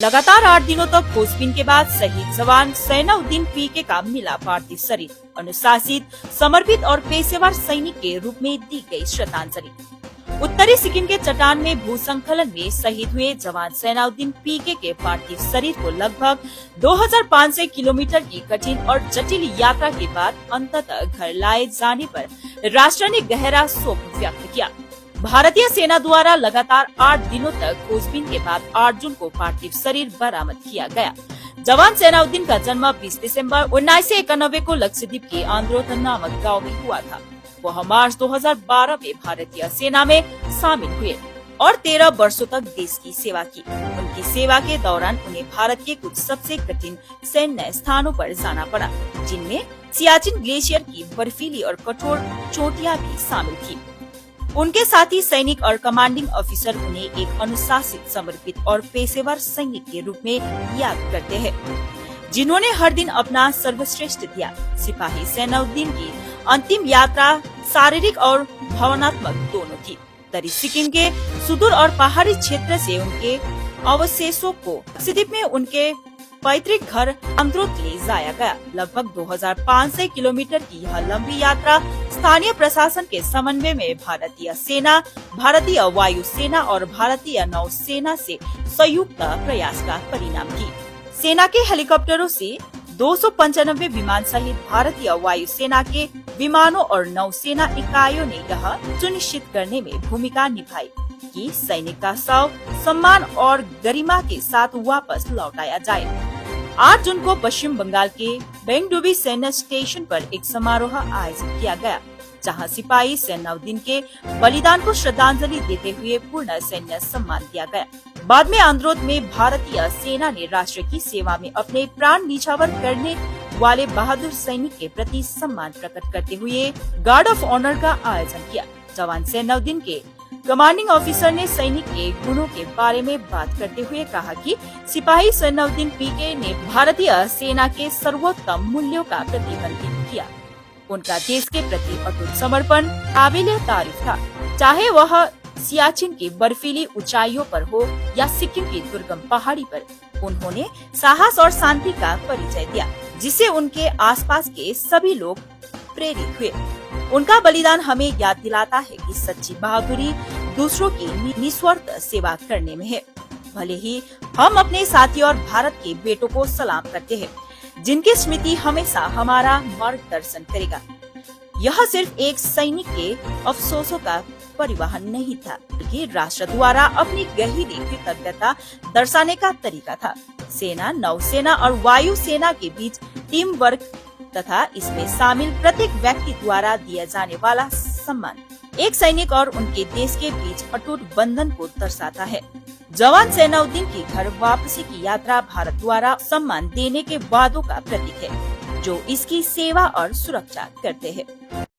लगातार 8 दिनों तक खोजबीन के बाद शहीद जवान सैनाउद्दीन पीके का मिला पार्थिव शरीर। अनुशासित, समर्पित और पेशेवर सैनिक के रूप में दी गई श्रद्धांजलि। उत्तरी सिक्किम के चट्टान में भूस्खलन में शहीद हुए जवान सैनाउद्दीन पीके के पार्थिव शरीर को लगभग 2500 किलोमीटर की कठिन और जटिल यात्रा के बाद अंततः घर लाए जाने पर राष्ट्र ने गहरा शोक व्यक्त किया। भारतीय सेना द्वारा लगातार 8 दिनों तक खोजबीन के बाद 8 जून को पार्थिव शरीर बरामद किया गया। जवान सैनाउद्दीन का जन्म 20 दिसंबर 1991 को लक्षद्वीप के आंद्रोथ नामक गांव में हुआ था। वह मार्च 2012 में भारतीय सेना में शामिल हुए और 13 वर्षों तक देश की सेवा की। उनकी सेवा के दौरान उन्हें भारत के कुछ सबसे कठिन सैन्य स्थानों पर जाना पड़ा, जिनमें सियाचिन ग्लेशियर की बर्फीली और कठोर चोटियां भी शामिल थी। उनके साथी सैनिक और कमांडिंग ऑफिसर उन्हें एक अनुशासित, समर्पित और पेशेवर सैनिक के रूप में याद करते हैं, जिन्होंने हर दिन अपना सर्वश्रेष्ठ दिया। सिपाही सैनाउद्दीन की अंतिम यात्रा शारीरिक और भावनात्मक दोनों थी। उत्तरी सिक्किम के सुदूर और पहाड़ी क्षेत्र से उनके अवशेषों को लक्षद्वीप में उनके पैतृक घर आंद्रोथ ले जाया गया। लगभग 2500 किलोमीटर की यह लंबी यात्रा स्थानीय प्रशासन के समन्वय में भारतीय सेना, भारतीय वायु सेना और भारतीय नौसेना से संयुक्त प्रयास का परिणाम थी। सेना के हेलीकॉप्टरों से 295 विमान सहित भारतीय वायु सेना के विमानों और नौसेना इकाइयों ने यह सुनिश्चित करने में भूमिका निभाई कि सैनिक का शव सम्मान और गरिमा के साथ वापस लौटाया जाए। 8 जून को पश्चिम बंगाल के बेंगडुबी सैन्य स्टेशन पर एक समारोह आयोजित किया गया, जहां सिपाही सैनाउद्दीन के बलिदान को श्रद्धांजलि देते हुए पूर्ण सैन्य सम्मान दिया गया। बाद में आंद्रोथ में भारतीय सेना ने राष्ट्र की सेवा में अपने प्राण न्यौछावर करने वाले बहादुर सैनिक के प्रति सम्मान प्रकट करते हुए गार्ड ऑफ ऑनर का आयोजन किया। जवान सैनाउद्दीन के कमांडिंग ऑफिसर ने सैनिक के गुणों के बारे में बात करते हुए कहा कि सिपाही सैनाउद्दीन पीके ने भारतीय सेना के सर्वोत्तम मूल्यों का प्रतिबिंबित किया। उनका देश के प्रति अटूट समर्पण काबिले तारीफ था, चाहे वह सियाचिन की बर्फीली ऊंचाइयों पर हो या सिक्किम की दुर्गम पहाड़ी पर। उन्होंने साहस और शांति का परिचय दिया, जिससे उनके आसपास के सभी लोग प्रेरित हुए। उनका बलिदान हमें याद दिलाता है कि सच्ची बहादुरी दूसरों की निस्वार्थ सेवा करने में है। भले ही हम अपने साथी और भारत के बेटों को सलाम करते हैं, जिनकी स्मृति हमेशा हमारा मार्गदर्शन करेगा। यह सिर्फ एक सैनिक के अफसोसों का परिवहन नहीं था, बल्कि राष्ट्र द्वारा अपनी गहरी कृतज्ञता दर्शाने का तरीका था। सेना, नौसेना और वायु सेना के बीच टीम वर्क तथा इसमें शामिल प्रत्येक व्यक्ति द्वारा दिया जाने वाला सम्मान एक सैनिक और उनके देश के बीच अटूट बंधन को दर्शाता है। जवान सैनाउद्दीन की घर वापसी की यात्रा भारत द्वारा सम्मान देने के वादों का प्रतीक है, जो इसकी सेवा और सुरक्षा करते हैं।